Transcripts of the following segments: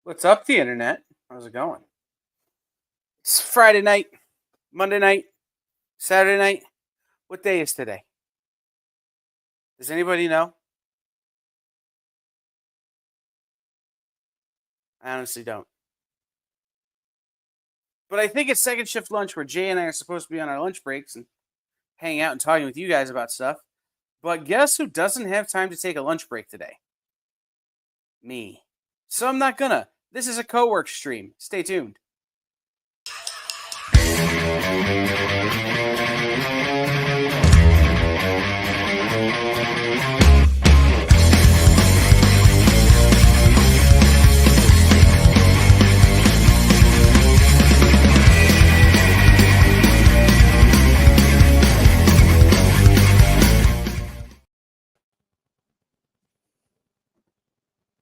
What's up, the internet? How's it going? It's Friday night, Monday night, Saturday night. What day is today? Does anybody know? I honestly don't. But I think it's second shift lunch where Jay and I are supposed to be on our lunch breaks and hanging out and talking with you guys about stuff. But guess who doesn't have time to take a lunch break today? Me. So I'm not gonna. This is a co-work stream. Stay tuned.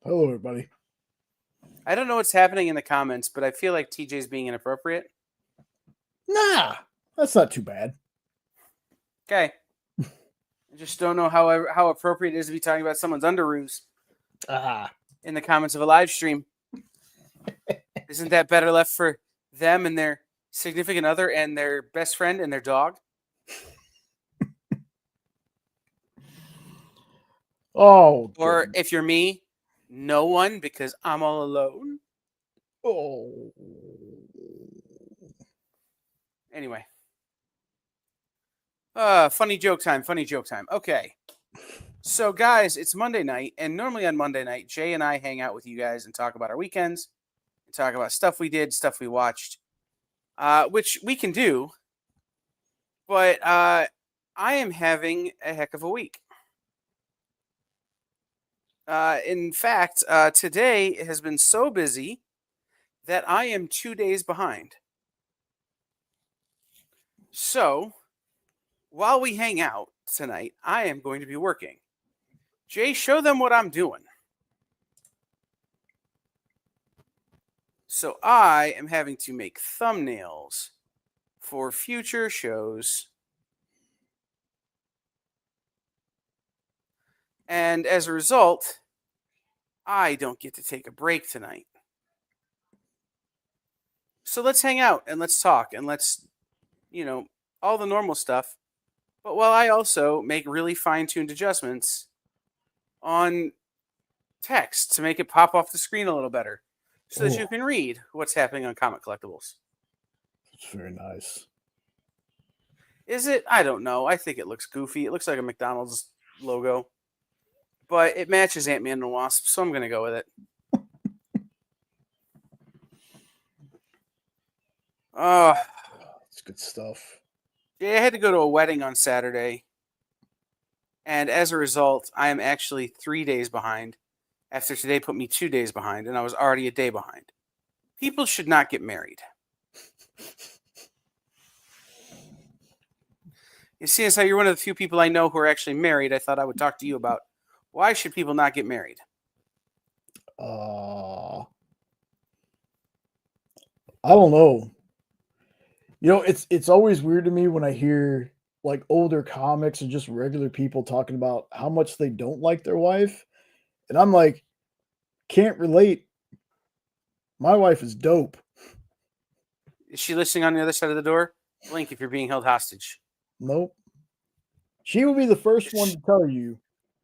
Hello, everybody. I don't know what's happening in the comments, but I feel like TJ's being inappropriate. Nah, that's not too bad. Okay. I just don't know how appropriate it is to be talking about someone's underoos in the comments of a live stream. Isn't that better left for them and their significant other and their best friend and their dog? Oh, Or goodness. if you're me, no one, because I'm all alone. Oh. Anyway. Funny joke time. Okay. So, guys, it's Monday night, and normally on Monday night, Jay and I hang out with you guys and talk about our weekends, and talk about stuff we did, stuff we watched, which we can do, but I am having a heck of a week. In fact, today has been so busy that I am 2 days behind. So, while we hang out tonight, I am going to be working. Jay, show them what I'm doing. So I am having to make thumbnails for future shows. And as a result, I don't get to take a break tonight. So let's hang out and let's talk and let's, all the normal stuff. But while I also make really fine-tuned adjustments on text to make it pop off the screen a little better so that you can read what's happening on Comic Collectibles. It's very nice. Is it? I don't know. I think it looks goofy. It looks like a McDonald's logo. But it matches Ant-Man and the Wasp, so I'm going to go with it. Oh, it's good stuff. Yeah, I had to go to a wedding on Saturday. And as a result, I am actually 3 days behind. After today put me 2 days behind, and I was already a day behind. People should not get married. You see, as how you're one of the few people I know who are actually married, I thought I would talk to you about why should people not get married? I don't know. It's always weird to me when I hear like older comics and just regular people talking about how much they don't like their wife. And I'm like, can't relate. My wife is dope. Is she listening on the other side of the door? Blink if you're being held hostage. Nope. She will be the first one to tell you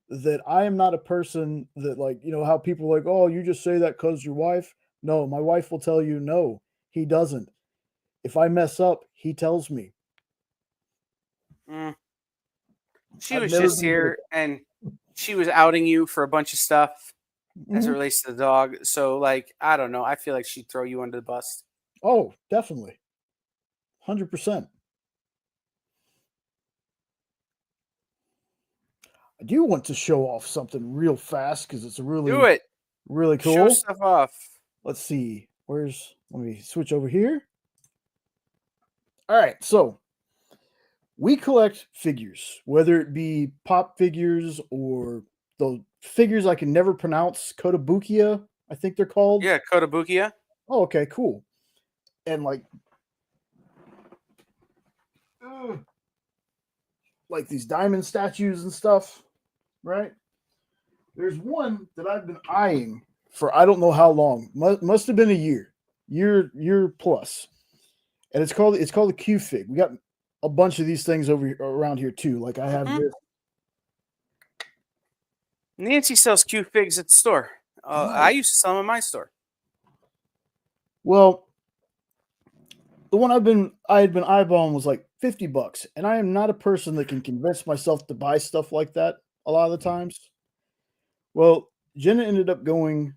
that I am not a person that, like, how people are like, oh, you just say that because your wife. No, my wife will tell you, no, he doesn't. If I mess up, he tells me. She was just here and she was outing you for a bunch of stuff as it relates to the dog. So, like, I don't know. I feel like she'd throw you under the bus. Oh, definitely. 100%. I do want to show off something real fast because it's really really cool. Show stuff off. Let's see. Let me switch over here. All right, so we collect figures, whether it be pop figures or the figures I can never pronounce, Kotobukiya, I think they're called. Yeah, Kotobukiya. Oh, okay, cool. And like these diamond statues and stuff, right? There's one that I've been eyeing for I don't know how long. Must have been a year plus. And it's called a Q Fig. We got a bunch of these things around here too. Like I have Mhm. this. Nancy sells Q figs at the store. I Nice. used to sell them in my store. Well, the one I had been eyeballing was like $50, and I am not a person that can convince myself to buy stuff like that a lot of the times. Well, Jenna ended up going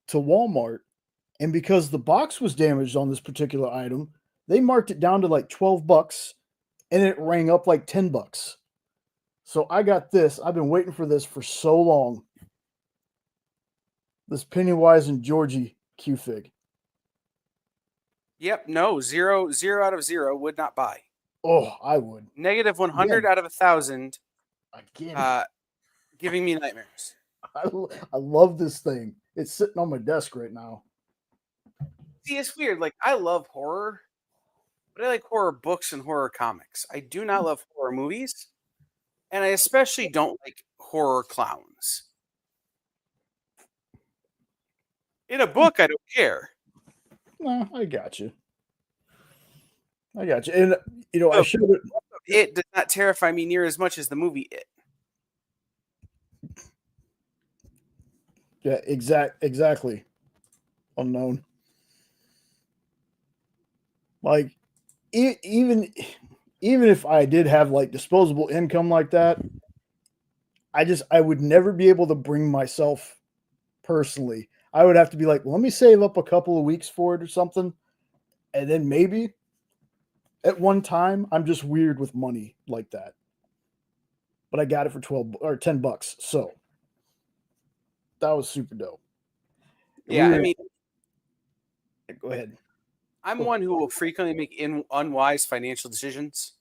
to Walmart, and because the box was damaged on this particular item, they marked it down to like $12, and it rang up like $10. So I got this. I've been waiting for this for so long. This Pennywise and Georgie Q Fig. Yep, no, zero out of 0 would not buy. Oh, I would. Negative 100 Again. out of 1,000, Again. giving me nightmares. I love this thing. It's sitting on my desk right now. See, it's weird. Like, I love horror, but I like horror books and horror comics. I do not love horror movies, and I especially don't like horror clowns. In a book, I don't care. No, I got you. I got you. And I So, showed it. It does not terrify me near as much as the movie It. Yeah, exactly. Unknown. Like even if I did have like disposable income like that, I would never be able to bring myself personally. I would have to be like, well, let me save up a couple of weeks for it or something, and then maybe at one time I'm just weird with money like that. But I got it for 12 or $10, so that was super dope. Yeah, I mean, Go ahead. I'm one who will frequently make unwise financial decisions,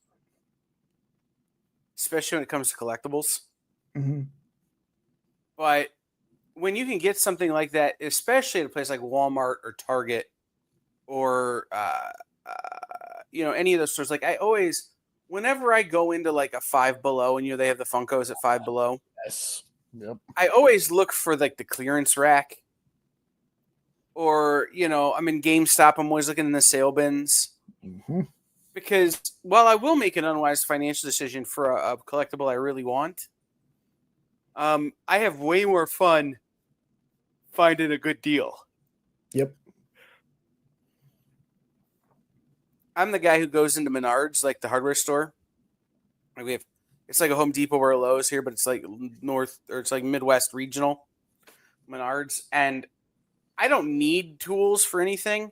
especially when it comes to collectibles. Mm-hmm. But when you can get something like that, especially at a place like Walmart or Target or any of those stores, like whenever I go into like a Five Below, and they have the Funkos at Five Below, Yes. Yep. I always look for like the clearance rack. Or, I'm in GameStop, I'm always looking in the sale bins. Mm-hmm. Because while I will make an unwise financial decision for a collectible I really want, I have way more fun finding a good deal. Yep. I'm the guy who goes into Menards, like the hardware store. It's like a Home Depot or a Lowe's here, but it's like it's like Midwest regional Menards. And I don't need tools for anything,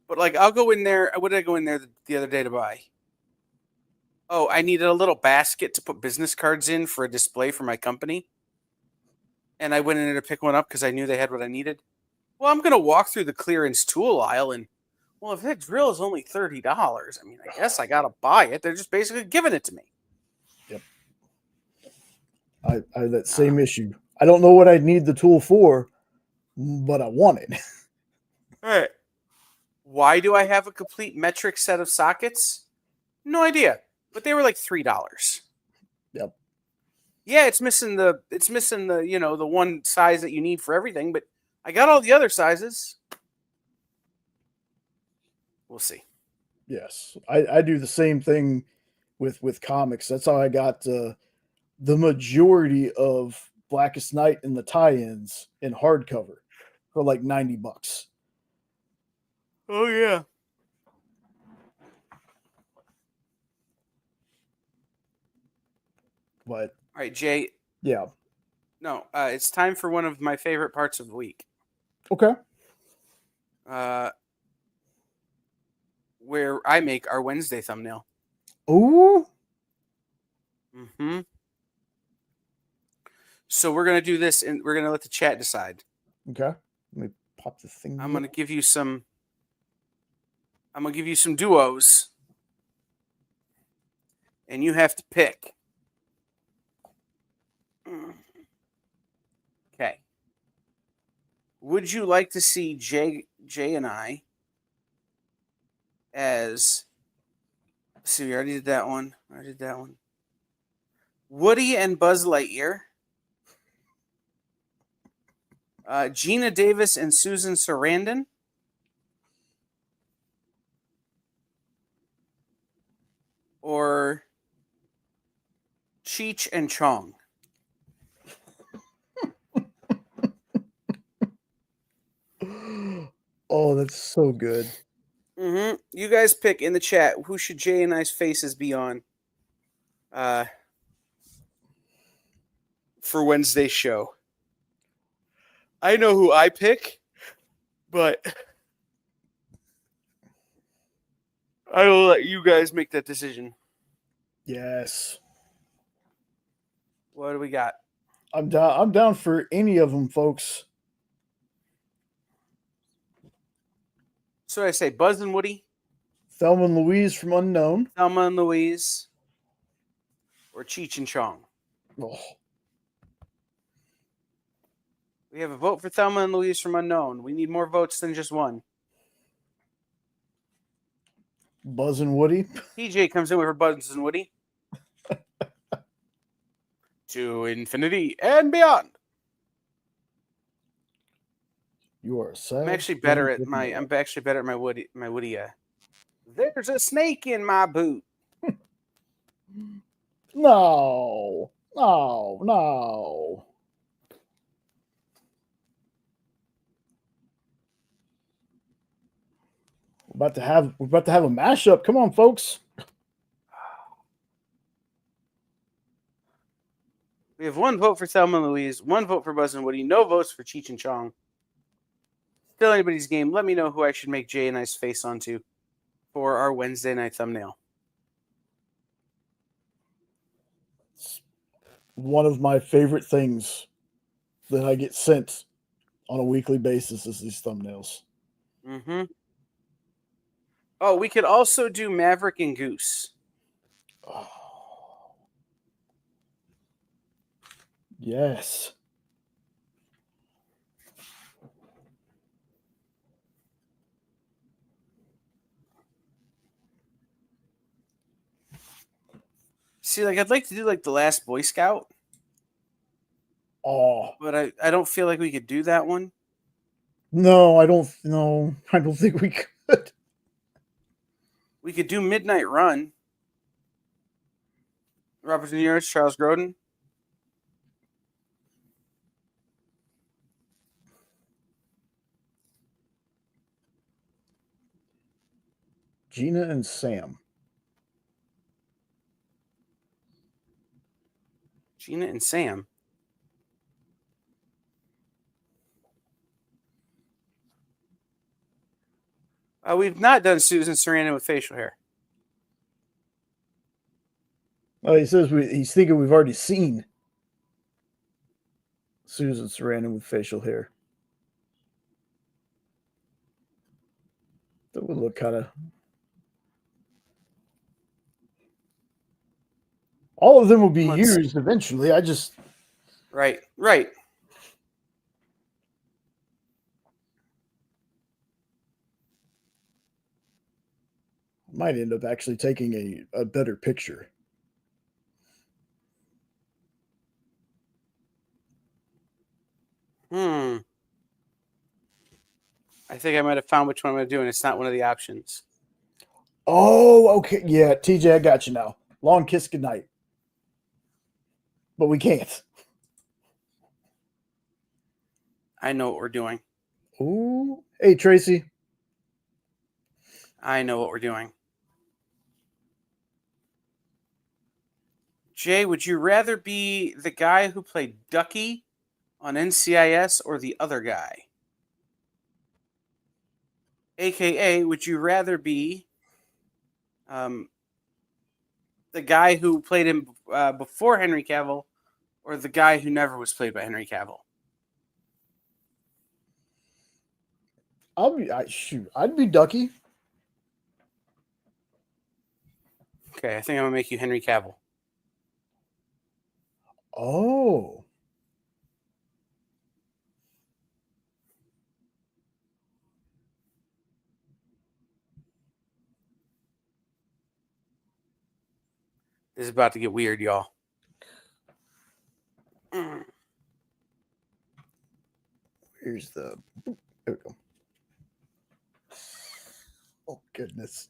but like I'll go in there. What did I go in there the other day to buy? Oh, I needed a little basket to put business cards in for a display for my company. And I went in there to pick one up because I knew they had what I needed. Well, I'm going to walk through the clearance tool aisle and, well, if that drill is only $30, I mean, I guess I got to buy it. They're just basically giving it to me. Yep. I have that same issue. I don't know what I'd need the tool for, but I want it. All right. Why do I have a complete metric set of sockets? No idea. But they were like $3. Yep. Yeah, it's missing the the one size that you need for everything, but I got all the other sizes. We'll see. Yes. I do the same thing with comics. That's how I got the majority of Blackest Night and the tie-ins in hardcover for like $90. Oh yeah. But All right, Jay. yeah. No, it's time for one of my favorite parts of the week. Okay. Where I make our Wednesday thumbnail. Ooh. Mm-hmm. So we're gonna do this, and we're gonna let the chat decide. Okay. Let me pop the thing. I'm gonna give you some duos, and you have to pick. Okay. Would you like to see Jay and I as? Let's see, we already did that one. Woody and Buzz Lightyear, Gina Davis and Susan Sarandon, or Cheech and Chong? Oh, that's so good. Mm-hmm. You guys pick in the chat. Who should Jay and I's faces be on? For Wednesday's show. I know who I pick, but I will let you guys make that decision. Yes. What do we got? I'm down. I'm down for any of them, folks. So I say Buzz and Woody, Thelma and Louise from Unknown. Thelma and Louise, or Cheech and Chong. Oh, We have a vote for Thelma and Louise from Unknown. We need more votes than just one. Buzz and Woody. TJ comes in with her Buzz and Woody. To infinity and beyond. You are sad. I'm actually better at my. I'm actually better at my Woody. My Woody. There's a snake in my boot. No, no, no. We're about to have a mashup. Come on, folks. We have one vote for Thelma and Louise, one vote for Buzz and Woody, no votes for Cheech and Chong. Still anybody's game. Let me know who I should make Jay and I's face onto for our Wednesday night thumbnail. It's one of my favorite things that I get sent on a weekly basis is these thumbnails. Mm-hmm. Oh, we could also do Maverick and Goose. Oh. Yes. See, like I'd like to do like The Last Boy Scout. Oh. But I don't feel like we could do that one. No, I don't. No, I don't think we could. We could do Midnight Run. Robert De Niro, Charles Grodin. Gina and Sam. Gina and Sam. We've not done Susan Sarandon with facial hair. Oh, he says he's thinking we've already seen Susan Sarandon with facial hair. That would look kind of. All of them will be used eventually. I just. Right. Might end up actually taking a better picture. I think I might have found which one I'm going to do, and it's not one of the options. Oh, okay. Yeah, TJ, I got you now. Long kiss goodnight. But we can't. I know what we're doing. Ooh. Hey, Tracy. I know what we're doing. Jay, would you rather be the guy who played Ducky on NCIS or the other guy? AKA, would you rather be the guy who played him before Henry Cavill or the guy who never was played by Henry Cavill? I'd be Ducky. Okay, I think I'm going to make you Henry Cavill. Oh. This is about to get weird, y'all. Here's the. There we go. Oh goodness.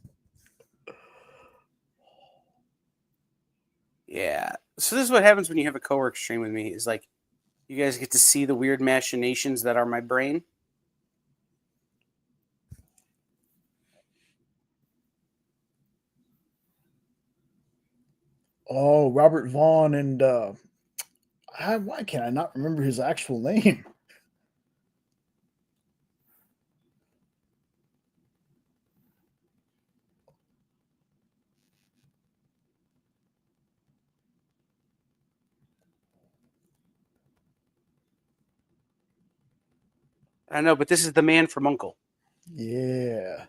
Yeah. So this is what happens when you have a coworker stream with me. Is like, you guys get to see the weird machinations that are my brain. Oh, Robert Vaughn and why can I not remember his actual name? I know, but this is the man from Uncle. Yeah.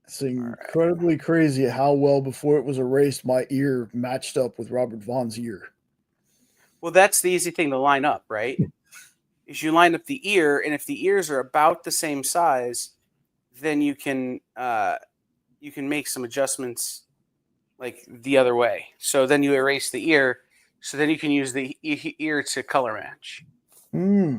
It's incredibly crazy how well before it was erased, my ear matched up with Robert Vaughn's ear. Well, that's the easy thing to line up, right? Is you line up the ear, and if the ears are about the same size, then you can make some adjustments like the other way. So then you erase the ear, so then you can use the ear to color match. Hmm.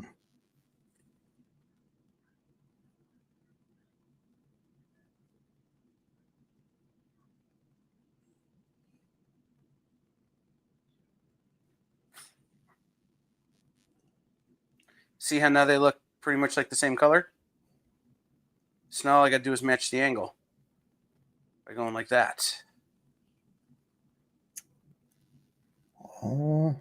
See how now they look pretty much like the same color? So now all I got to do is match the angle by going like that. Oh.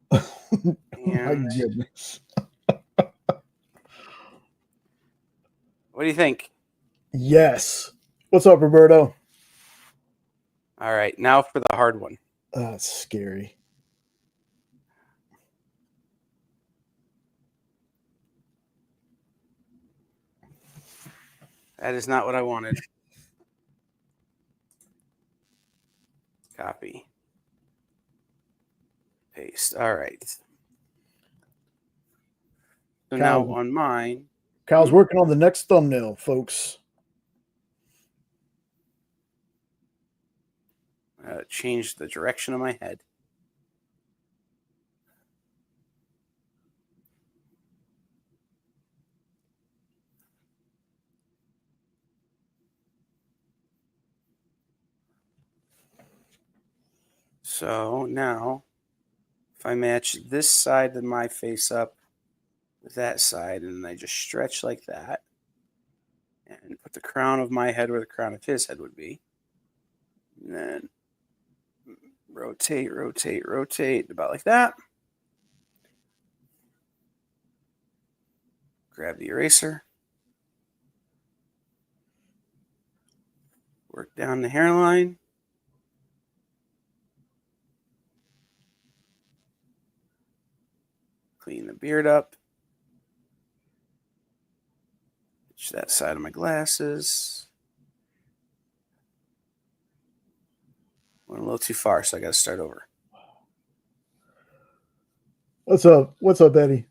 My And goodness. what do you think? Yes. What's up, Roberto? All right, now for the hard one. That's scary. That is not what I wanted. Copy. Paste. All right. So now on mine. Kyle's working on the next thumbnail, folks. Change the direction of my head. So now, if I match this side of my face up with that side, and then I just stretch like that, and put the crown of my head where the crown of his head would be, and then rotate, rotate, rotate, about like that. Grab the eraser. Work down the hairline. Clean the beard up. Pitch that side of my glasses. Went a little too far, so I got to start over. What's up? What's up, Eddie?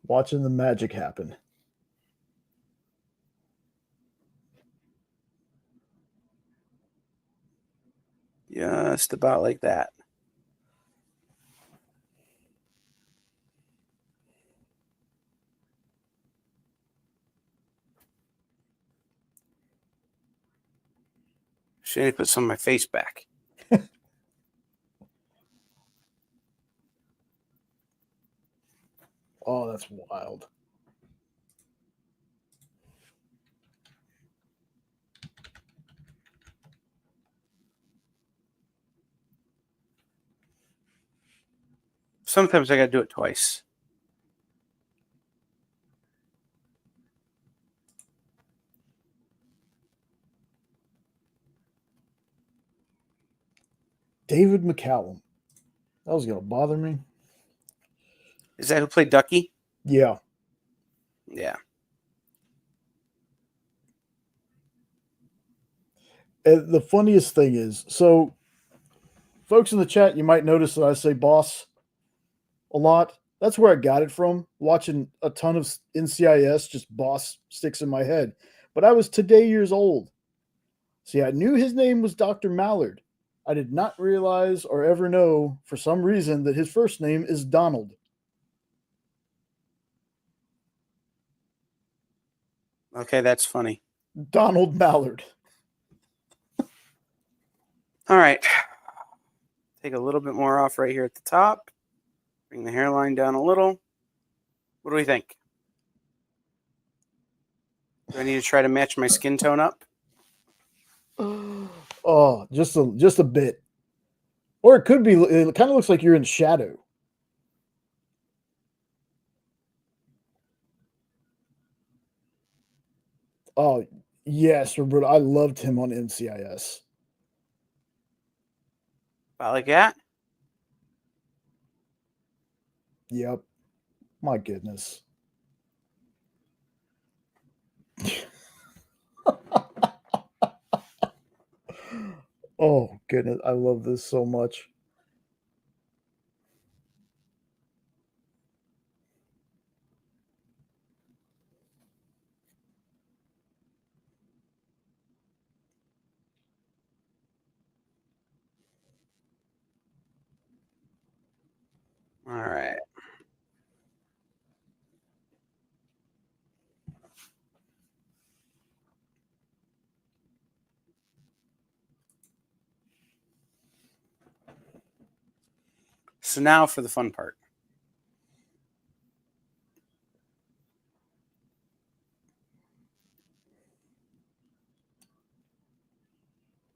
Watching the magic happen. Just about like that. Should I put some of my face back? Oh, that's wild. Sometimes I got to do it twice. David McCallum. That was going to bother me. Is that who played Ducky? Yeah. Yeah. And the funniest thing is, so folks in the chat, you might notice that I say boss a lot. That's where I got it from. Watching a ton of NCIS, just boss sticks in my head. But I was today years old. See, I knew his name was Dr. Mallard. I did not realize or ever know, for some reason, that his first name is Donald. Okay, that's funny. Donald Mallard. All right. Take a little bit more off right here at the top. Bring the hairline down a little. What do we think? Do I need to try to match my skin tone up? Oh, just a bit. Or it could be, it kind of looks like you're in shadow. Oh, yes, Roberto. I loved him on NCIS. About like that? Yep. My goodness. Oh, goodness. I love this so much. All right. So now for the fun part.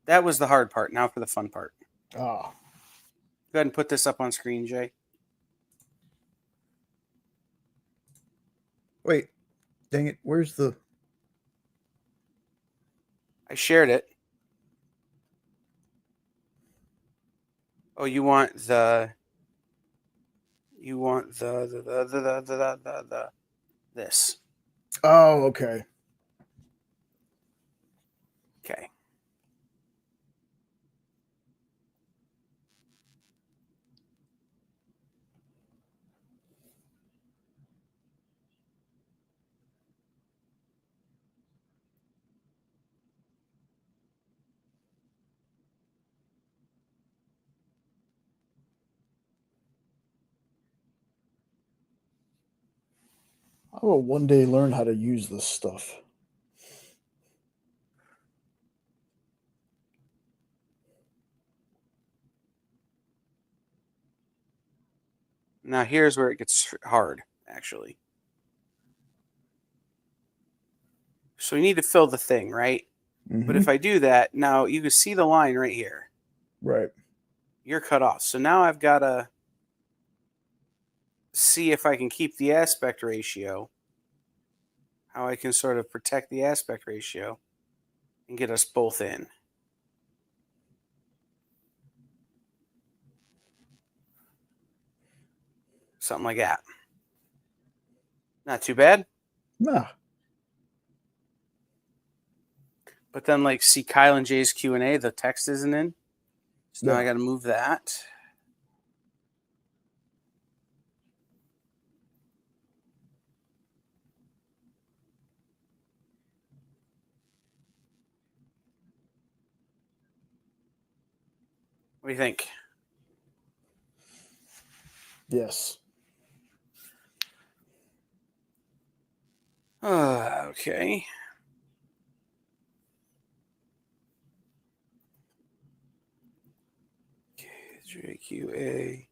That was the hard part. Now for the fun part. Ah. Go ahead and put this up on screen, Jay. Wait. Dang it. Where's the... I shared it. Oh, you want the this. Oh, okay. Okay. I will one day learn how to use this stuff. Now here's where it gets hard, actually. So we need to fill the thing, right? Mm-hmm. But if I do that, now you can see the line right here. Right. You're cut off. So now I've got to see if I can keep the aspect ratio, how I can sort of protect the aspect ratio and get us both in. Something like that. Not too bad. Nah. But then, like, see Kyle and Jay's Q&A, the text isn't in. So now Yeah. I got to move that. What do you think? Yes. Okay. JQA.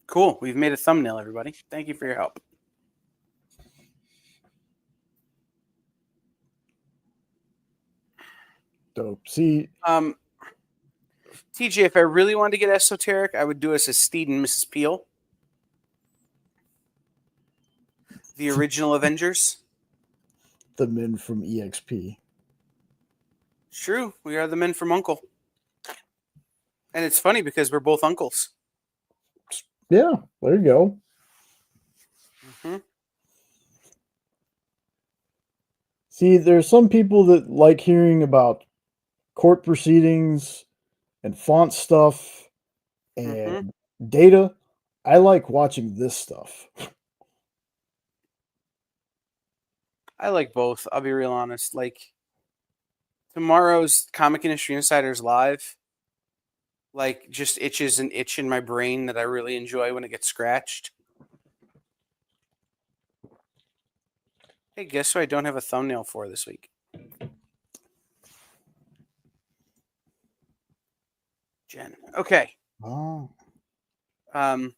Cool. We've made a thumbnail, everybody. Thank you for your help. Dope. See, TJ, if I really wanted to get esoteric, I would do us as Steed and Mrs. Peel. The original Avengers. the men from EXP. It's true. We are the men from Uncle. And it's funny because we're both uncles. Yeah, there you go. Mm-hmm. See, there's some people that like hearing about court proceedings and font stuff Mm-hmm. and data. I like watching this stuff. I like both. I'll be real honest. Like tomorrow's Comic Industry Insiders live, like just itches an itch in my brain that I really enjoy when it gets scratched. Hey, guess who I don't have a thumbnail for this week? Jen. Okay. Oh, Um,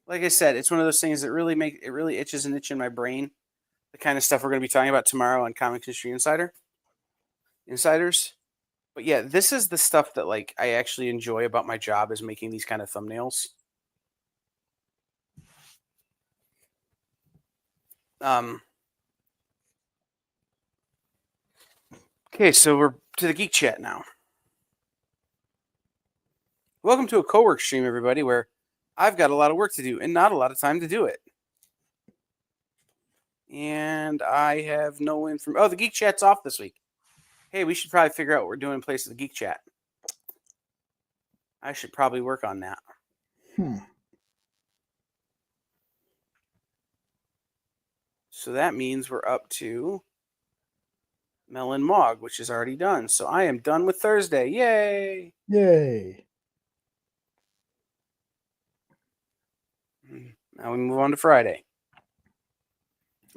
like I said, it's one of those things that really itches an itch in my brain. The kind of stuff we're going to be talking about tomorrow on Comic Industry Insiders. But yeah, this is the stuff that like I actually enjoy about my job is making these kind of thumbnails. Um, okay, so we're to the Geek Chat now. Welcome to a co-work stream, everybody, where I've got a lot of work to do and not a lot of time to do it. And I have no information. Oh, the Geek Chat's off this week. Hey, we should probably figure out what we're doing in place of the Geek Chat. I should probably work on that. So that means we're up to Melon Mog, which is already done. So I am done with Thursday. Yay! yay. Now we move on to Friday.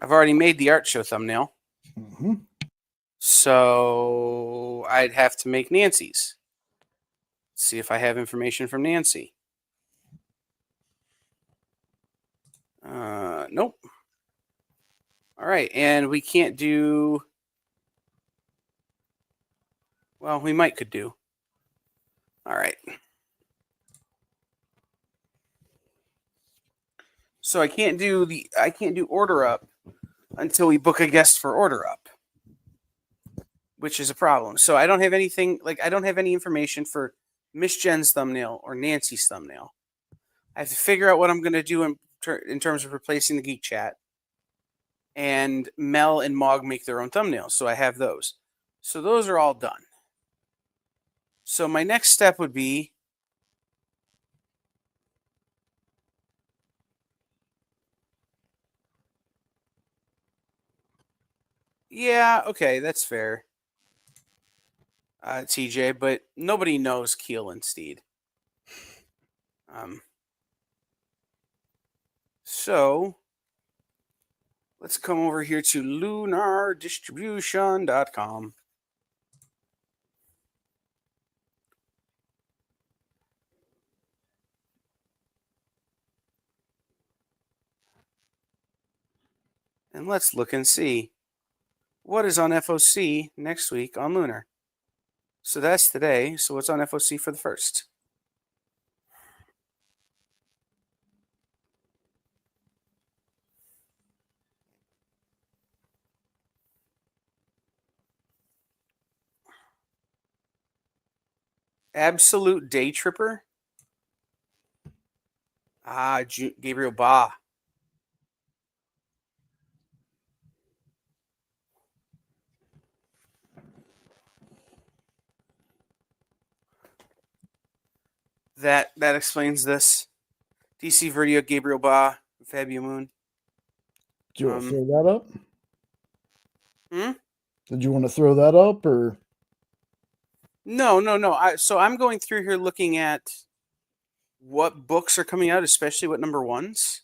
I've already made the art show thumbnail. Mm-hmm. So I'd have to make Nancy's. See if I have information from Nancy. Nope. All right, and we can't do. Well, we might could do. All right. So I can't do order up until we book a guest for order up, which is a problem. So I don't have anything I don't have any information for Miss Jen's thumbnail or Nancy's thumbnail. I have to figure out what I'm going to do in terms of replacing the Geek Chat. And Mel and Mog make their own thumbnails, so I have those. So those are all done. So my next step would be yeah, okay, that's fair, TJ, but nobody knows Keel and Steed. So let's come over here to lunardistribution.com. And let's look and see what is on FOC next week on Lunar. So that's today. So what's on FOC for the first? Absolute Day Tripper. Gabriel Ba. That explains this. DC Vertigo, Gabriel Ba, Fabio Moon. Do you want to throw that up? Hmm? Did you want to throw that up or? No. So I'm going through here looking at what books are coming out, especially what number ones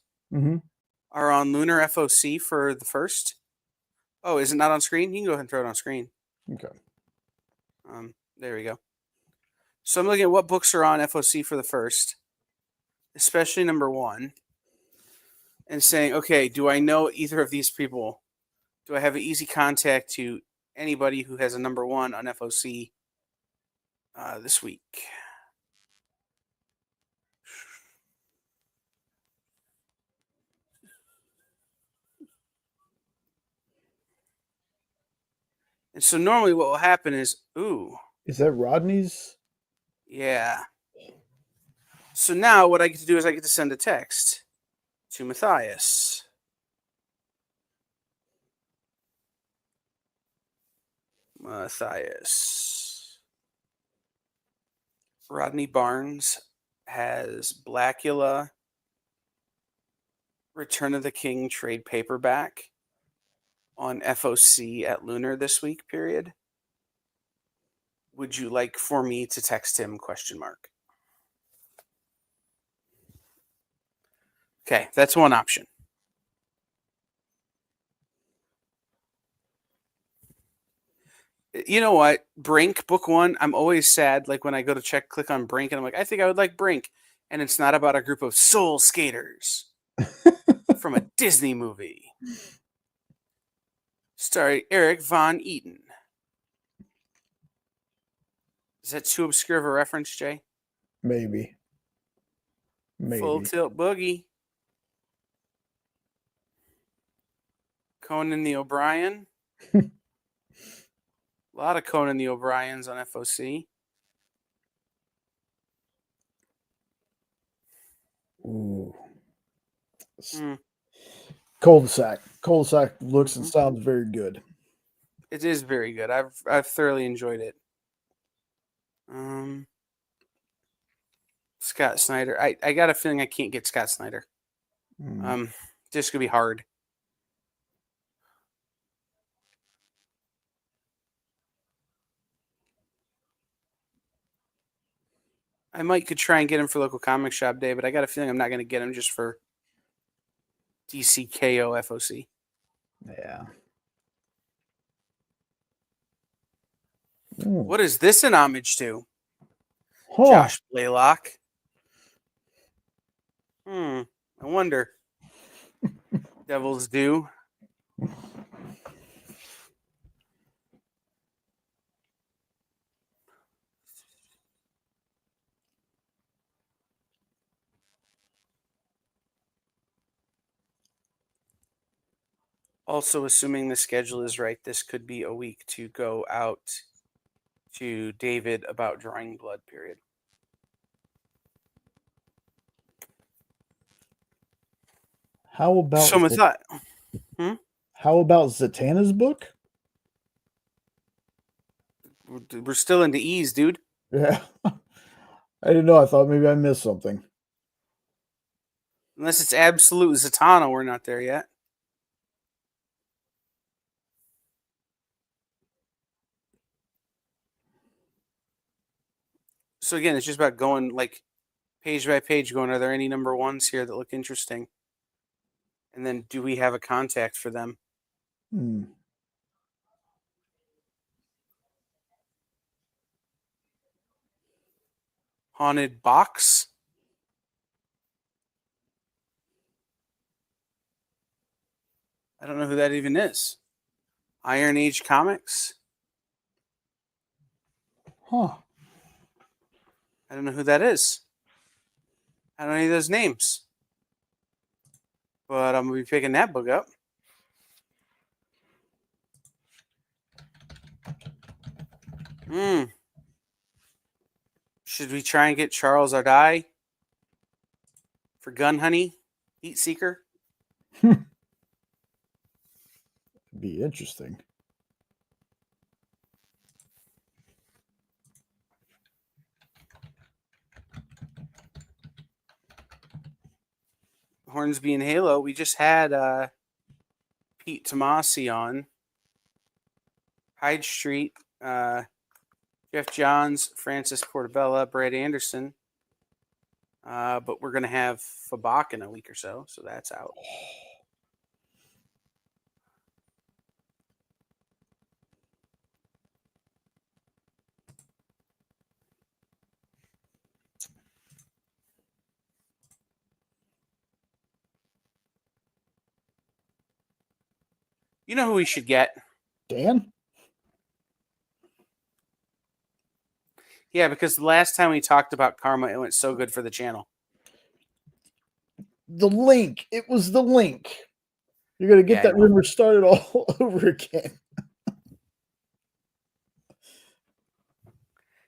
are on Lunar FOC for the first. Oh, is it not on screen? You can go ahead and throw it on screen. Okay. There we go. So I'm looking at what books are on FOC for the first, especially number one, and saying, okay, do I know either of these people? Do I have an easy contact to anybody who has a number one on FOC this week? And so normally what will happen is, ooh. Is that Rodney's? Yeah. So now what I get to do is I get to send a text to Matthias. Matthias. Rodney Barnes has Blackula Return of the King trade paperback on FOC at Lunar this week, period. Would you like for me to text him, ? Okay, that's one option. You know what? Brink, book one, I'm always sad. Like when I go to click on Brink, and I'm like, I think I would like Brink. And it's not about a group of soul skaters from a Disney movie. Starring Eric Von Eaton. Is that too obscure of a reference, Jay? Maybe. Full Tilt Boogie. Conan the O'Brien. A lot of Conan the O'Briens on FOC. Ooh. Cul-de-sac. Cul-de-sac looks and sounds very good. It is very good. I've thoroughly enjoyed it. Scott Snyder. I got a feeling I can't get Scott Snyder. Just gonna be hard. I could try and get him for local comic shop day, but I got a feeling I'm not gonna get him just for DCKO FOC. Yeah. What is this an homage to? Huh. Josh Blaylock. I wonder. Devil's Due. Also, assuming the schedule is right, this could be a week to go out to David about drawing blood, period. How about How about Zatanna's book? We're still into E's, dude. Yeah. I didn't know. I thought maybe I missed something. Unless it's absolute Zatanna, we're not there yet. So again, it's just about going page by page, going, are there any number ones here that look interesting? And then do we have a contact for them? Haunted Box. I don't know who that even is. Iron Age Comics. Huh. I don't know who that is. I don't know any of those names. But I'm going to be picking that book up. Should we try and get Charles Ardai for Gun Honey? Heat Seeker? Be interesting. Hornsby and Halo. We just had Pete Tomasi on. Hyde Street. Jeff Johns, Francis Portabella, Brad Anderson. But we're going to have Fabak in a week or so that's out. You know who we should get? Dan? Yeah, because the last time we talked about Karma, it went so good for the channel. The link. It was the link. You're going to get that rumor started all over again.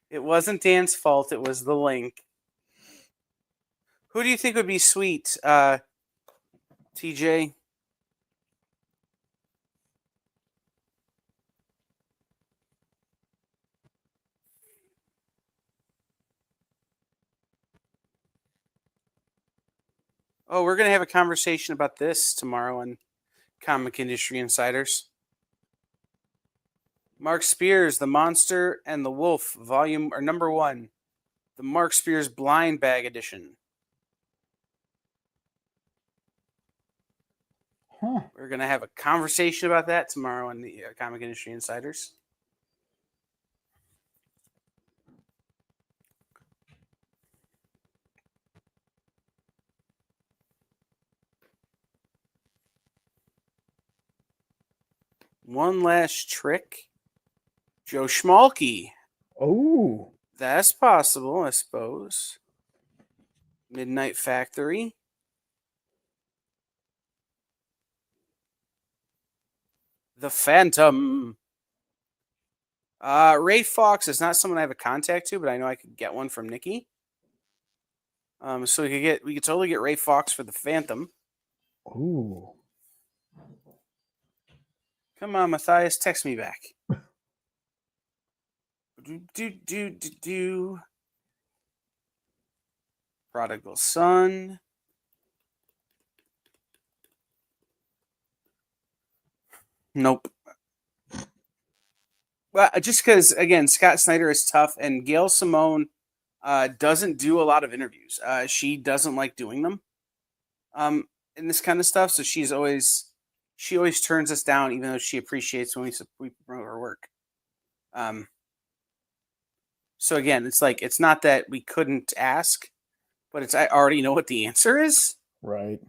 It wasn't Dan's fault. It was the link. Who do you think would be sweet, TJ? Oh, we're gonna have a conversation about this tomorrow on Comic Industry Insiders. Mark Spears, The Monster and the Wolf, number 1. The Mark Spears Blind Bag Edition. Huh. We're going to have a conversation about that tomorrow on the Comic Industry Insiders. One last trick. Joe Schmalke. Oh. That's possible, I suppose. Midnight Factory. The Phantom. Ray Fox is not someone I have a contact to, but I know I could get one from Nikki. So we could totally get Ray Fox for the Phantom. Ooh. Come on, Matthias, text me back. do. Prodigal Son. Nope. Well, just because again, Scott Snyder is tough, and Gail Simone doesn't do a lot of interviews. She doesn't like doing them, in this kind of stuff. So she always turns us down, even though she appreciates when we promote her work. So again, it's not that we couldn't ask, but I already know what the answer is. Right.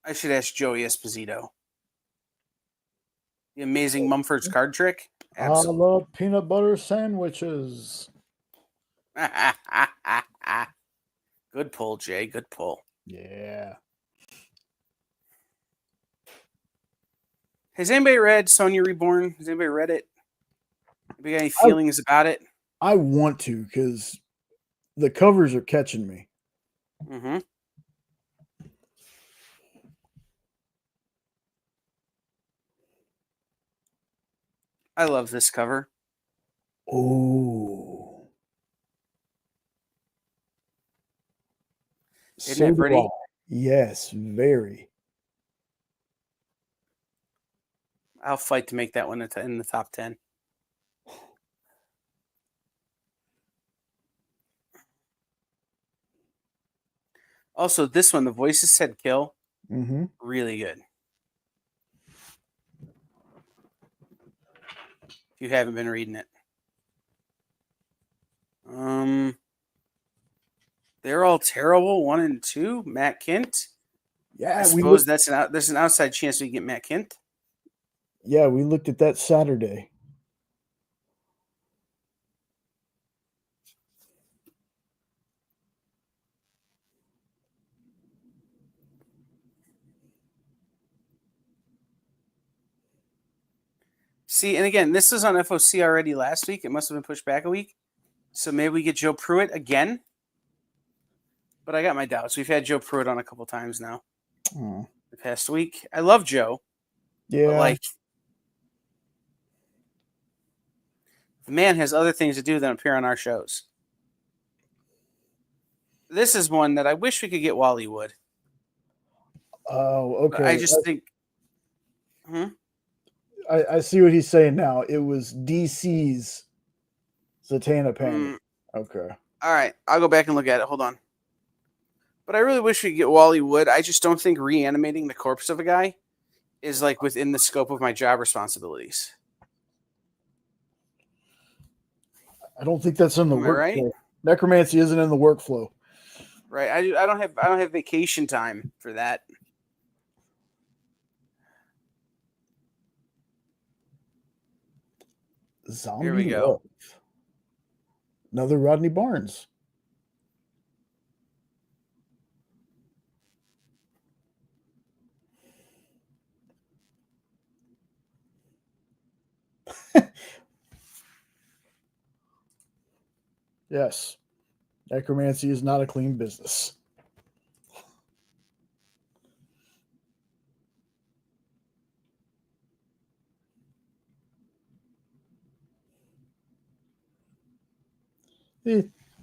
I should ask Joey Esposito. The Amazing Mumford's Card Trick? Absolutely. I love peanut butter sandwiches. Good pull, Jay. Good pull. Yeah. Has anybody read Sonya Reborn? Has anybody read it? Anybody got any feelings about it? I want to because the covers are catching me. Mm-hmm. I love this cover. Oh. Isn't it pretty? Yes, very. I'll fight to make that one in the top 10. Also, this one, the voices said kill. Mm-hmm. Really good. If you haven't been reading it. They're all terrible. 1 and 2. Matt Kint. Yeah, I suppose there's an outside chance we get Matt Kint. Yeah, we looked at that Saturday. See, and again, this was on FOC already last week. It must have been pushed back a week. So maybe we get Joe Pruitt again. But I got my doubts. We've had Joe Pruitt on a couple times now. The past week. I love Joe. Yeah. But the man has other things to do than appear on our shows. This is one that I wish we could get Wally Wood. Oh, okay. But I just think. I see what he's saying now. It was DC's Zatanna Panic. Okay. All right. I'll go back and look at it. Hold on. But I really wish we could get Wally Wood. I just don't think reanimating the corpse of a guy is within the scope of my job responsibilities. I don't think that's in the workflow. Right? Necromancy isn't in the workflow. Right. I don't have vacation time for that. Zombie Here we go. Love. Another Rodney Barnes. Yes. Necromancy is not a clean business.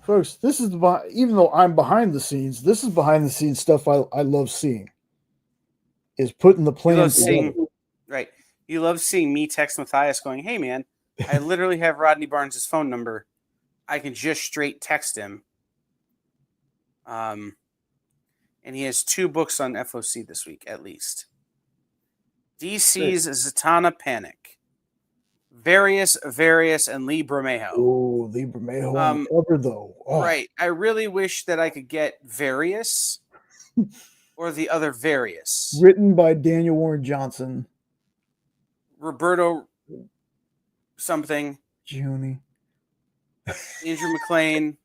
Folks, this is even though I'm behind the scenes, this is behind the scenes stuff I love seeing. Is putting the You plan love together. seeing, right? You love seeing me text Matthias going, "Hey, man, I literally have Rodney Barnes' phone number. I can just straight text him." And he has 2 books on FOC this week, at least. DC's Zatanna Panic, Various, and Lee Bermejo. Oh, Lee Bermejo on the cover, though. Oh. Right. I really wish that I could get Various or the other Various. Written by Daniel Warren Johnson. Roberto something. Junie. Andrew McLean.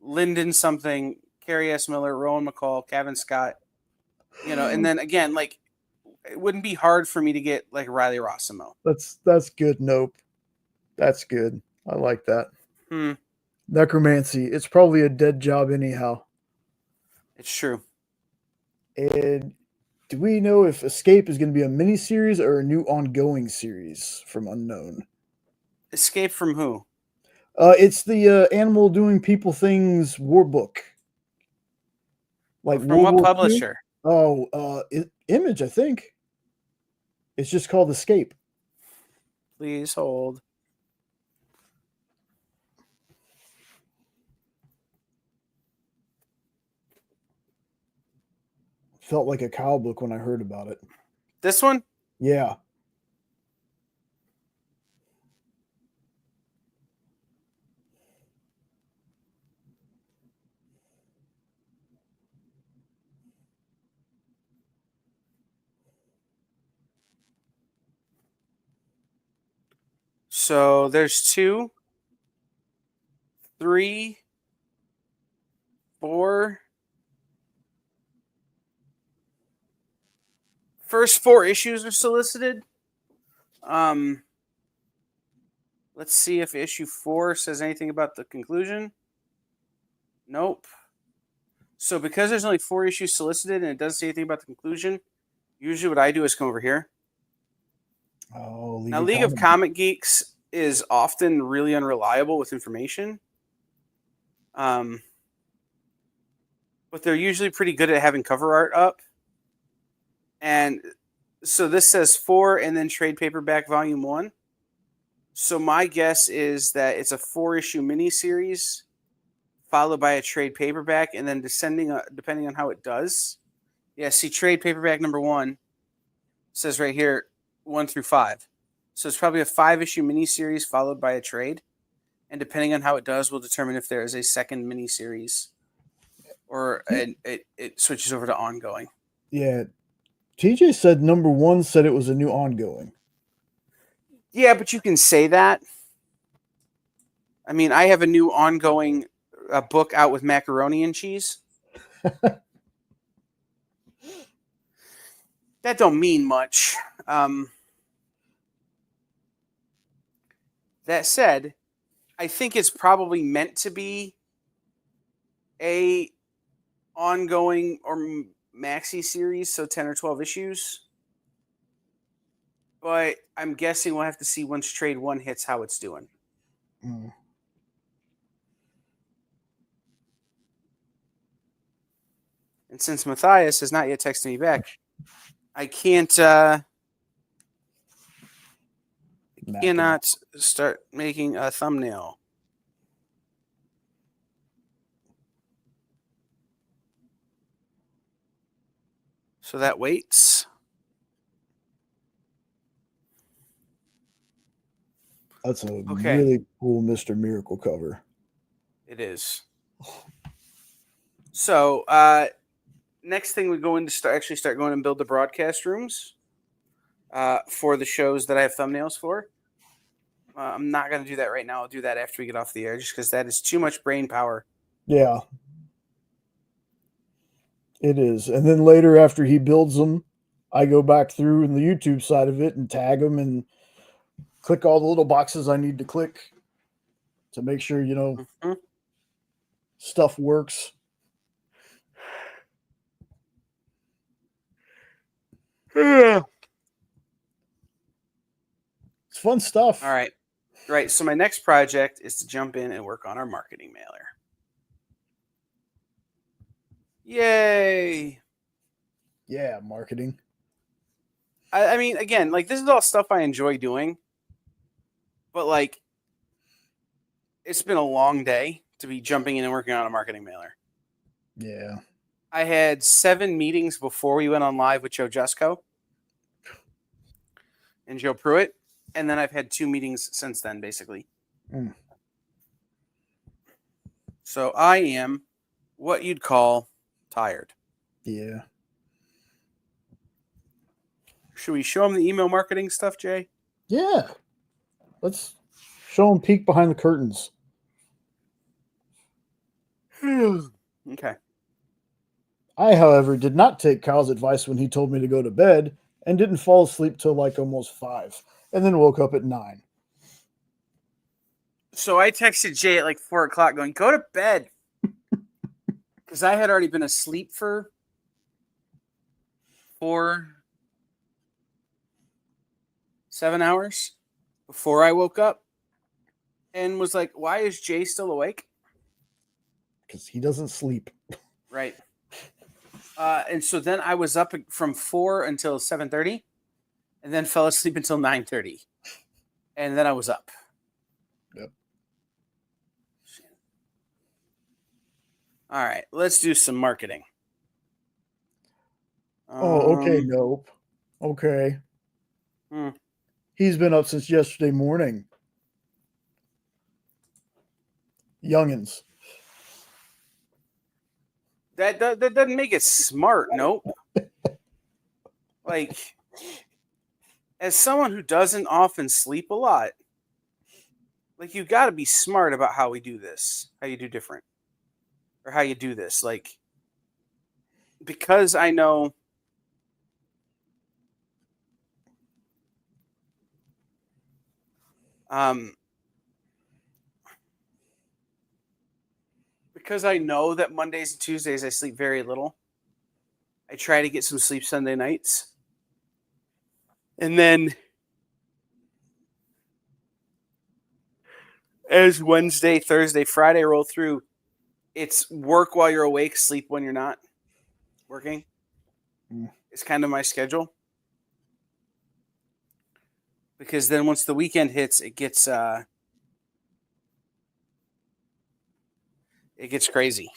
Lyndon something. Carrie S. Miller. Rowan McCall. Kevin Scott. And then again, like, it wouldn't be hard for me to get like Riley Rossimo. That's good. Nope. That's good. I like that. Necromancy. It's probably a dead job anyhow. It's true. And do we know if Escape is going to be a mini-series or a new ongoing series from Unknown? Escape from who? It's the Animal Doing People Things war book. Like from what publisher? Oh, Image, I think. It's just called Escape. Please hold. Felt like a cow book when I heard about it. This one? Yeah. So there's 2, 3, 4. First 4 issues are solicited. Let's see if issue 4 says anything about the conclusion. Nope. So because there's only 4 issues solicited and it doesn't say anything about the conclusion, usually what I do is come over here. Oh, now League of Comic Geeks is often really unreliable with information. But they're usually pretty good at having cover art up. And so this says 4 and then trade paperback volume 1. So my guess is that it's a 4-issue miniseries followed by a trade paperback, and then depending on how it does. Yeah, see, trade paperback number 1 says right here 1 through 5. So it's probably a 5-issue miniseries followed by a trade. And depending on how it does, we'll determine if there is a second miniseries or it switches over to ongoing. Yeah. TJ said number 1 said it was a new ongoing. Yeah, but you can say that. I mean, I have a new ongoing book out with macaroni and cheese. That don't mean much. That said, I think it's probably meant to be a ongoing or maxi series, so 10 or 12 issues. But I'm guessing we'll have to see once trade 1 hits how it's doing. Mm. And since Matthias has not yet texted me back, I cannot start making a thumbnail. So that waits. That's a really cool Mr. Miracle cover. It is. So next thing we go into start going and build the broadcast rooms for the shows that I have thumbnails for. I'm not going to do that right now. I'll do that after we get off the air, just because that is too much brain power. Yeah. It is. And then later, after he builds them, I go back through in the YouTube side of it and tag them and click all the little boxes I need to click to make sure, stuff works. Yeah. It's fun stuff. All right. Right. So my next project is to jump in and work on our marketing mailer. Yay. Yeah, marketing. I mean, again, like this is all stuff I enjoy doing, but like it's been a long day to be jumping in and working on a marketing mailer. Yeah. I had 7 meetings before we went on live with Joe Jusko and Joe Pruitt, and then I've had 2 meetings since then, basically. Mm. So I am what you'd call tired. Yeah. Should we show them the email marketing stuff, Jay? Yeah. Let's show them peek behind the curtains. Okay. I, however, did not take Kyle's advice when he told me to go to bed and didn't fall asleep till like almost 5 and then woke up at 9. So I texted Jay at like 4 o'clock going, go to bed. Because I had already been asleep for 7 hours before I woke up and was like, why is Jay still awake? Because he doesn't sleep. Right. And so then I was up from 4 until 7:30 and then fell asleep until 9:30. And then I was up. Yep. All right, let's do some marketing. Oh, okay, nope. Okay. Hmm. He's been up since yesterday morning. Youngins. That doesn't make it smart. Nope. Like, as someone who doesn't often sleep a lot, like you got to be smart about how we do this, how you do different, or how you do this. Like, because I know because I know that Mondays and Tuesdays I sleep very little. I try to get some sleep Sunday nights. And then as Wednesday, Thursday, Friday roll through, it's work while you're awake, sleep when you're not working. It's kind of my schedule. Because then once the weekend hits, it gets crazy.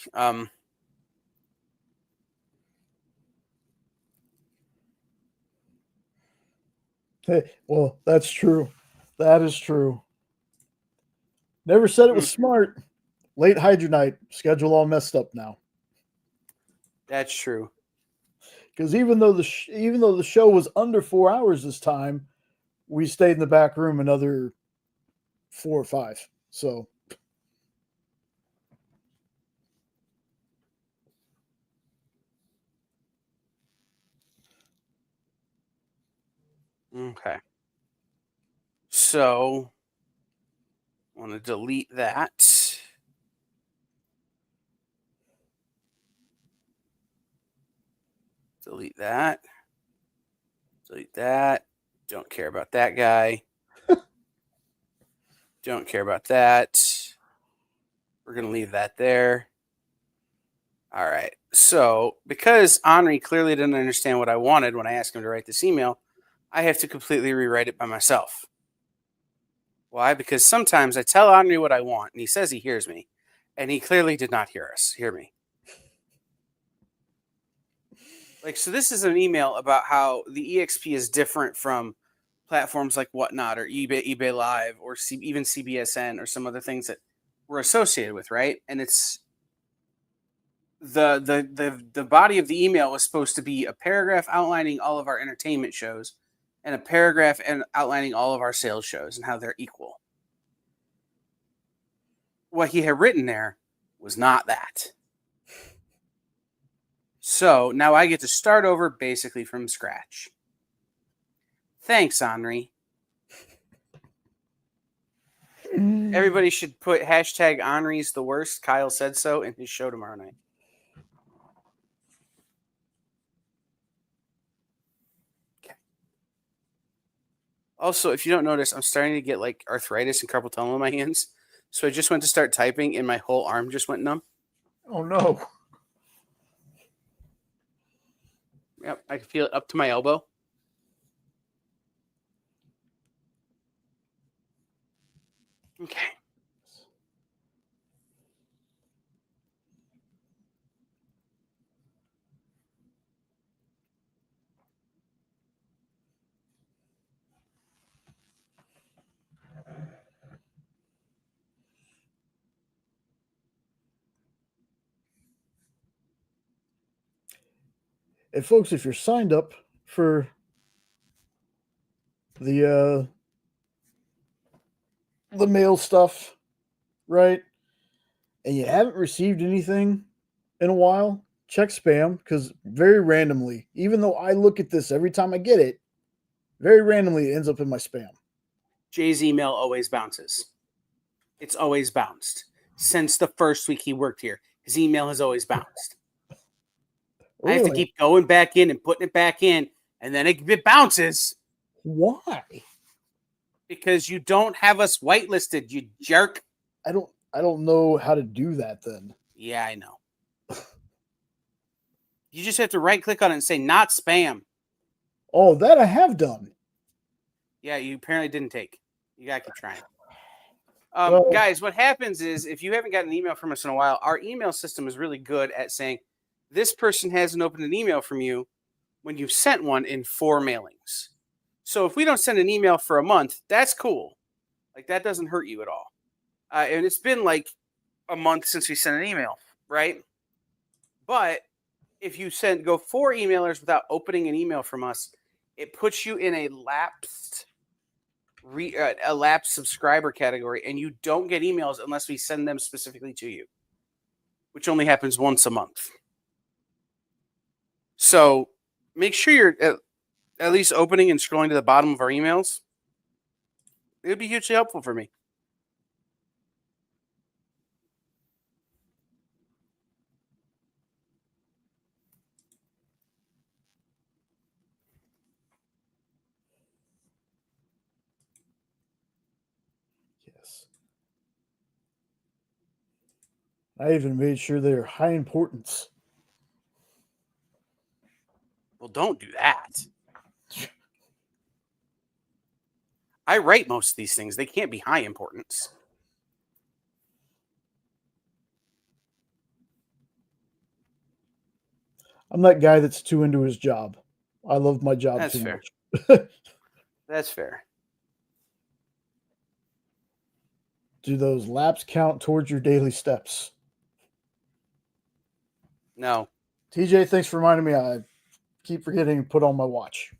Hey, well, that's true. That is true. Never said it was smart. Late hydronite schedule all messed up now. That's true. Because even though the show was under 4 hours this time, we stayed in the back room another 4 or 5. So Okay. So I want to delete that. Delete that. Delete that. Don't care about that guy. Don't care about that. We're going to leave that there. All right. So, because Henri clearly didn't understand what I wanted when I asked him to write this email, I have to completely rewrite it by myself. Why? Because sometimes I tell Henri what I want, and he says he hears me, and he clearly did not hear me. Like, so this is an email about how the EXP is different from platforms like Whatnot or eBay Live or even CBSN or some other things that we're associated with, right? And it's the body of the email was supposed to be a paragraph outlining all of our entertainment shows and a paragraph outlining all of our sales shows and how they're equal. What he had written there was not that. So now I get to start over basically from scratch. Thanks, Henri. Everybody should put hashtag Henri's the worst. Kyle said so in his show tomorrow night. Okay. Also, if you don't notice, I'm starting to get like arthritis and carpal tunnel in my hands. So I just went to start typing, and my whole arm just went numb. Oh no. Yep, I can feel it up to my elbow. Okay. And folks, if you're signed up for the mail stuff, right? And you haven't received anything in a while, check spam because very randomly, even though I look at this every time I get it, very randomly it ends up in my spam. Jay's email always bounces. It's always bounced. Since the first week he worked here, his email has always bounced. I have to keep going back in and putting it back in, and then it bounces. Why? Because you don't have us whitelisted, you jerk. I don't know how to do that then. Yeah, I know. You just have to right click on it and say not spam. Oh, that I have done. Yeah, you apparently didn't take. You gotta keep trying. Well- Guys, what happens is if you haven't gotten an email from us in a while, our email system is really good at saying this person hasn't opened an email from you when you've sent one in 4 mailings. So if we don't send an email for a month, that's cool. Like that doesn't hurt you at all. And it's been like a month since we sent an email, right? But if you go 4 emailers without opening an email from us, it puts you in a lapsed subscriber category, and you don't get emails unless we send them specifically to you, which only happens once a month. So make sure you're at least opening and scrolling to the bottom of our emails. It would be hugely helpful for me. Yes. I even made sure they're high importance. Well, don't do that. I write most of these things. They can't be high importance. I'm that guy that's too into his job. I love my job That's too fair. much. That's fair. Do those laps count towards your daily steps? No. TJ, thanks for reminding me. I keep forgetting to put on my watch.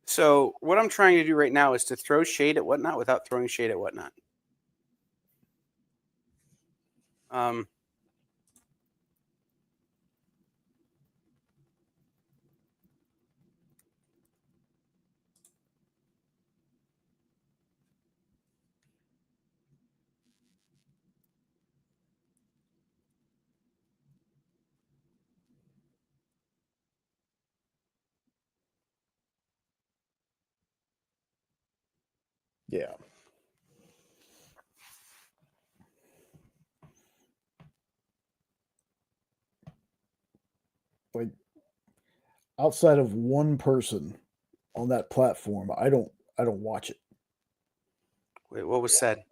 So what I'm trying to do right now is to throw shade at Whatnot without throwing shade at Whatnot. Yeah. Like outside of one person on that platform, I don't watch it. Wait, what was said?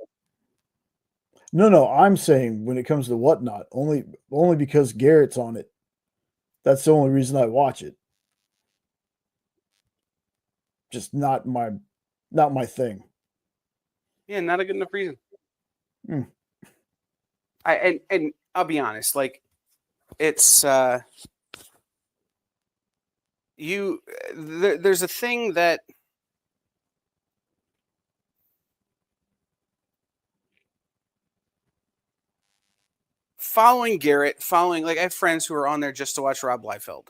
No, I'm saying when it comes to Whatnot, only because Garrett's on it. That's the only reason I watch it. Just not my thing. Yeah, not a good enough reason. Hmm. And I'll be honest, like it's there's a thing that following Garrett, like I have friends who are on there just to watch Rob Liefeld.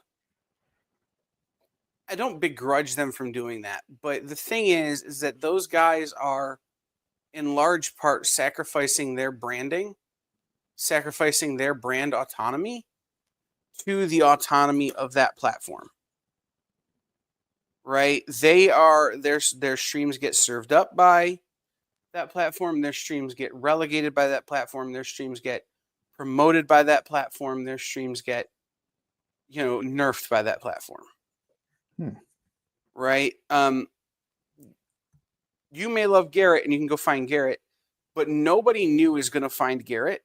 I don't begrudge them from doing that, but the thing is that those guys are in large part sacrificing their branding, sacrificing their brand autonomy to the autonomy of that platform. Right? Their streams get served up by that platform, their streams get relegated by that platform, their streams get promoted by that platform, their streams get nerfed by that platform. Right? You may love Garrett and you can go find Garrett, but nobody new is going to find Garrett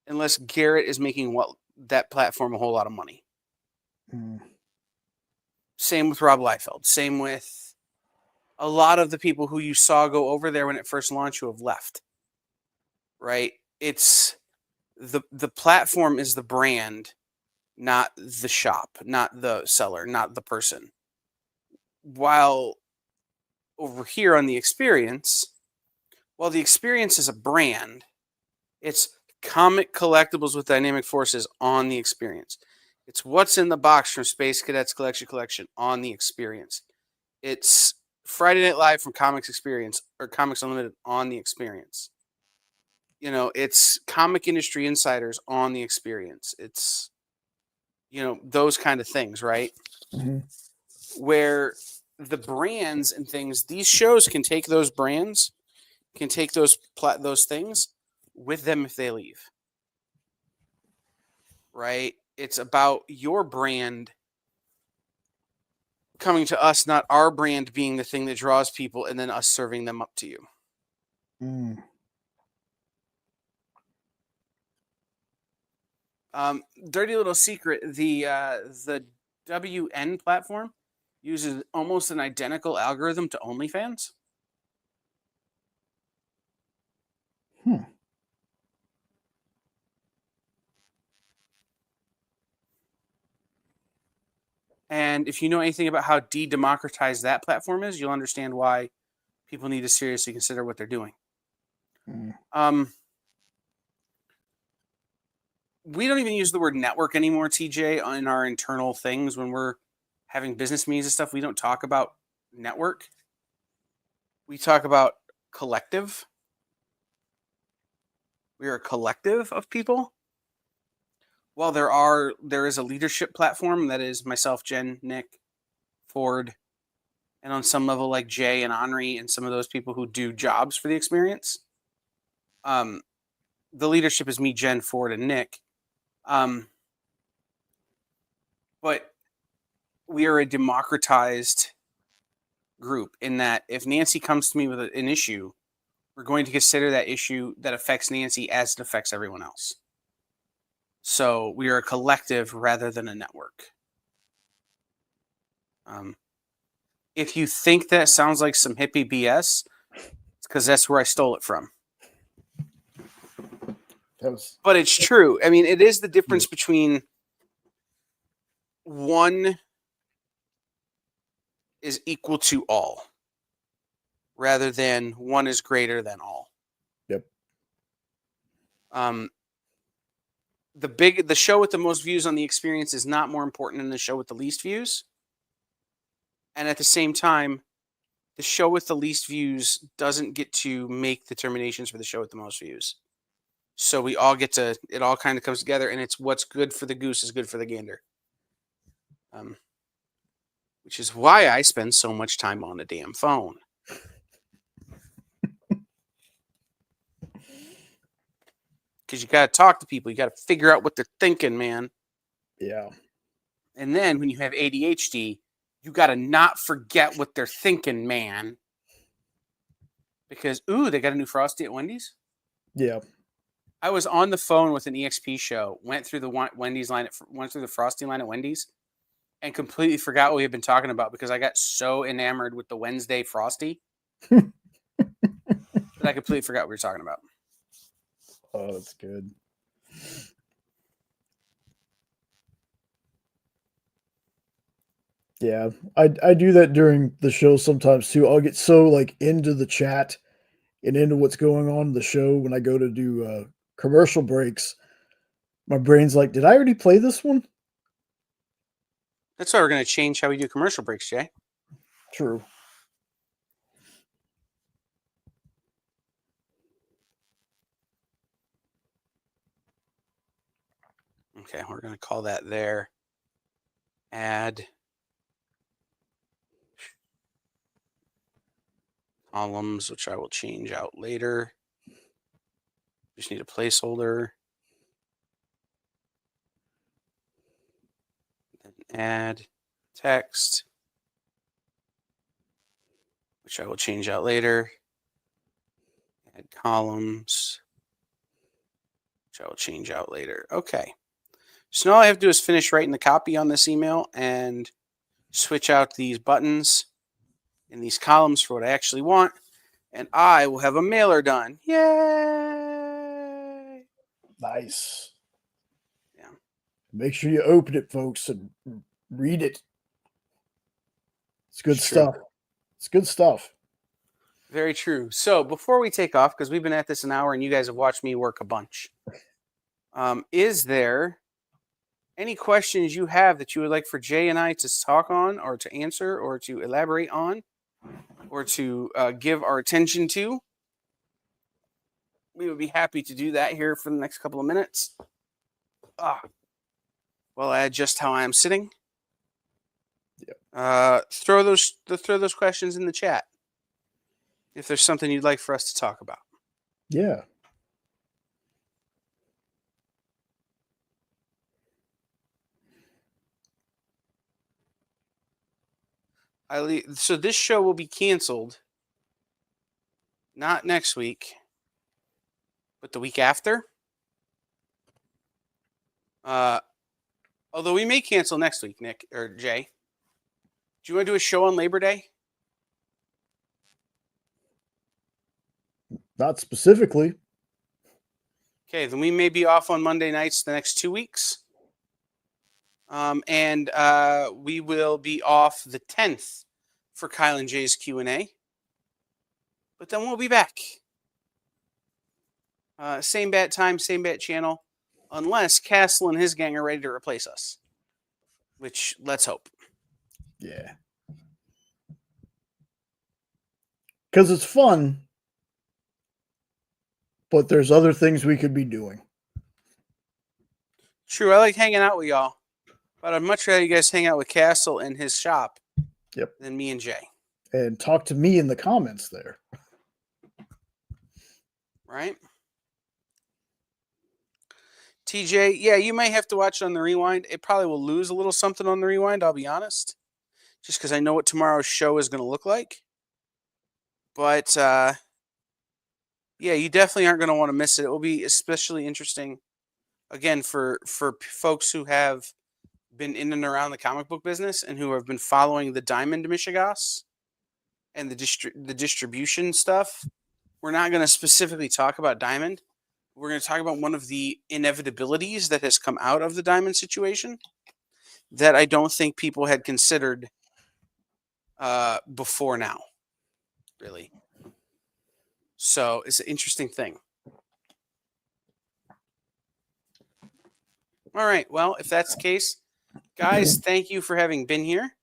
unless Garrett is making that platform a whole lot of money. Same with Rob Liefeld. Same with a lot of the people who you saw go over there when it first launched who have left. Right? It's the platform is the brand, not the shop, not the seller, not the person. While over here on the experience, while the experience is a brand, it's comic collectibles with dynamic forces on the experience. It's what's in the box from Space Cadets Collection on the experience. It's Friday Night Live from Comics Experience or Comics Unlimited on the experience. It's comic industry insiders on the experience. It's, those kind of things, right? Mm-hmm. Where the brands and things, these shows can take those brands, can take those things with them if they leave. Right? It's about your brand coming to us, not our brand being the thing that draws people and then us serving them up to you. Dirty little secret, the WN platform uses almost an identical algorithm to OnlyFans. And if you know anything about how de-democratized that platform is, you'll understand why people need to seriously consider what they're doing. We don't even use the word network anymore, TJ, in our internal things when we're having business meetings and stuff. We don't talk about network. We talk about collective. We are a collective of people. While there is a leadership platform that is myself, Jen, Nick, Ford, and on some level like Jay and Henri and some of those people who do jobs for the experience. The leadership is me, Jen, Ford, and Nick. But we are a democratized group in that if Nancy comes to me with an issue, we're going to consider that issue that affects Nancy as it affects everyone else. So we are a collective rather than a network. If you think that sounds like some hippie BS, it's because that's where I stole it from. But it's true. I mean, it is the difference between one is equal to all rather than one is greater than all. Yep. The show with the most views on the experience is not more important than the show with the least views. And at the same time, the show with the least views doesn't get to make determinations for the show with the most views. So we all get to, it all kind of comes together, and it's what's good for the goose is good for the gander. Which is why I spend so much time on the damn phone. Because you got to talk to people. You got to figure out what they're thinking, man. Yeah. And then when you have ADHD, you got to not forget what they're thinking, man. Because, they got a new Frosty at Wendy's? Yeah. I was on the phone with an EXP show, went through the Wendy's line, went through the Frosty line at Wendy's, and completely forgot what we had been talking about because I got so enamored with the Wednesday Frosty that I completely forgot what we were talking about. Oh, that's good. Yeah, I do that during the show sometimes too. I'll get so into the chat and into what's going on in the show when I go to do commercial breaks. My brain's like, did I already play this one? That's why we're going to change how we do commercial breaks, Jay. True. Okay, we're going to call that there. Add columns, which I will change out later. Just need a placeholder. Then add text, which I will change out later. Add columns, which I will change out later. Okay. So now all I have to do is finish writing the copy on this email and switch out these buttons and these columns for what I actually want. And I will have a mailer done. Yay! Nice. Yeah. Make sure you open it, folks, and read it. It's good It's true. stuff. It's good stuff. Very true. So before we take off, because we've been at this an hour and you guys have watched me work a bunch, is there any questions you have that you would like for Jay and I to talk on or to answer or to elaborate on or to give our attention to? We would be happy to do that here for the next couple of minutes. Well, I adjust how I am sitting. Yep. Throw those questions in the chat if there's something you'd like for us to talk about. Yeah. So this show will be canceled, not next week, but the week after. Although we may cancel next week, Nick or Jay. Do you want to do a show on Labor Day? Not specifically. Okay, then we may be off on Monday nights the next 2 weeks. And we will be off the 10th for Kyle and Jay's Q&A. But then we'll be back. Same bat time, same bat channel. Unless Castle and his gang are ready to replace us. Which, let's hope. Yeah. Because it's fun, but there's other things we could be doing. True, I like hanging out with y'all. But I'd much rather you guys hang out with Castle in his shop than me and Jay. And talk to me in the comments there. Right? TJ, yeah, you may have to watch it on the rewind. It probably will lose a little something on the rewind, I'll be honest. Just because I know what tomorrow's show is going to look like. But, yeah, you definitely aren't going to want to miss it. It will be especially interesting, again, for folks who have been in and around the comic book business and who have been following the Diamond Michigas and the distribution stuff. We're not going to specifically talk about Diamond. We're going to talk about one of the inevitabilities that has come out of the Diamond situation that I don't think people had considered before now, really. So it's an interesting thing. All right. Well, if that's the case, guys, thank you for having been here.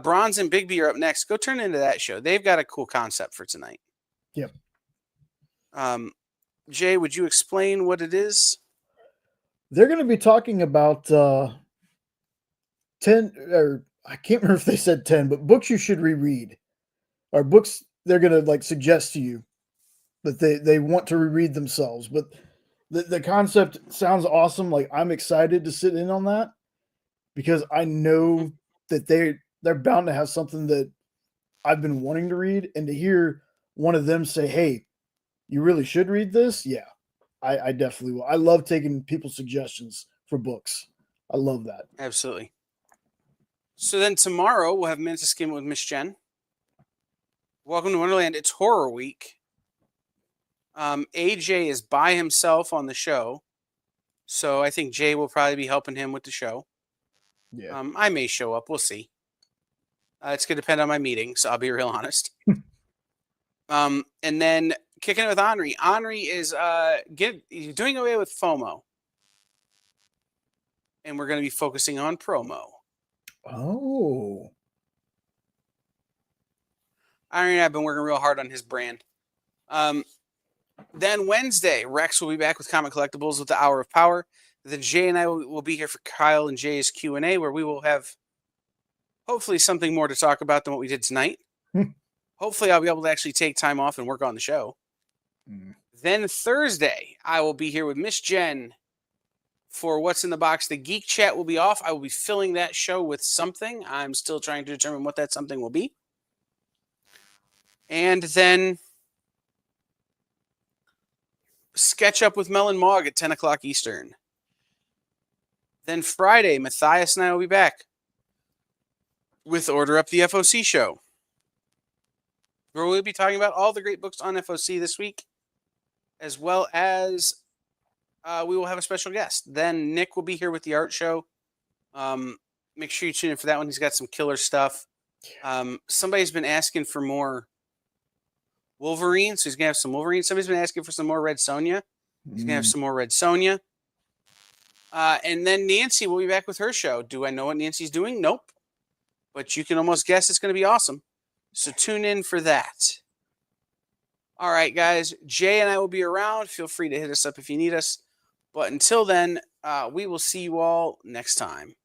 Bronze and Bigby are up next. Go turn into that show. They've got a cool concept for tonight. Yep. Jay, would you explain what it is? They're going to be talking about 10, or I can't remember if they said 10, but books you should reread, or books they're going to like suggest to you that they want to reread themselves. But the concept sounds awesome. Like, I'm excited to sit in on that because I know that they're bound to have something that I've been wanting to read, and to hear one of them say, hey, you really should read this. Yeah, I definitely will. I love taking people's suggestions for books. I love that. Absolutely. So then tomorrow we'll have Minutes to Skim with Miss Jen. Welcome to Wonderland. It's Horror Week. AJ is by himself on the show, so I think Jay will probably be helping him with the show. Yeah. I may show up. We'll see. It's going to depend on my meetings. I'll be real honest. And then kicking it with Henri. Henri is doing away with FOMO. And we're going to be focusing on promo. Oh. Henri and I have been working real hard on his brand. Then Wednesday, Rex will be back with Comic Collectibles with the Hour of Power. Then Jay and I will be here for Kyle and Jay's Q&A, where we will have hopefully something more to talk about than what we did tonight. Hopefully I'll be able to actually take time off and work on the show. Then Thursday, I will be here with Miss Jen for What's in the Box. The Geek Chat will be off. I will be filling that show with something. I'm still trying to determine what that something will be. And then Sketch Up with Mel and Mog at 10 o'clock Eastern. Then Friday, Matthias and I will be back with Order Up the FOC show, where we'll be talking about all the great books on FOC this week, as well as we will have a special guest. Then Nick will be here with the art show. Make sure you tune in for that one. He's got some killer stuff. Somebody's been asking for more Wolverine, so he's going to have some Wolverine. Somebody's been asking for some more Red Sonja. He's going to have some more Red Sonja. And then Nancy will be back with her show. Do I know what Nancy's doing? Nope. But you can almost guess it's going to be awesome. So tune in for that. All right, guys. Jay and I will be around. Feel free to hit us up if you need us. But until then, we will see you all next time.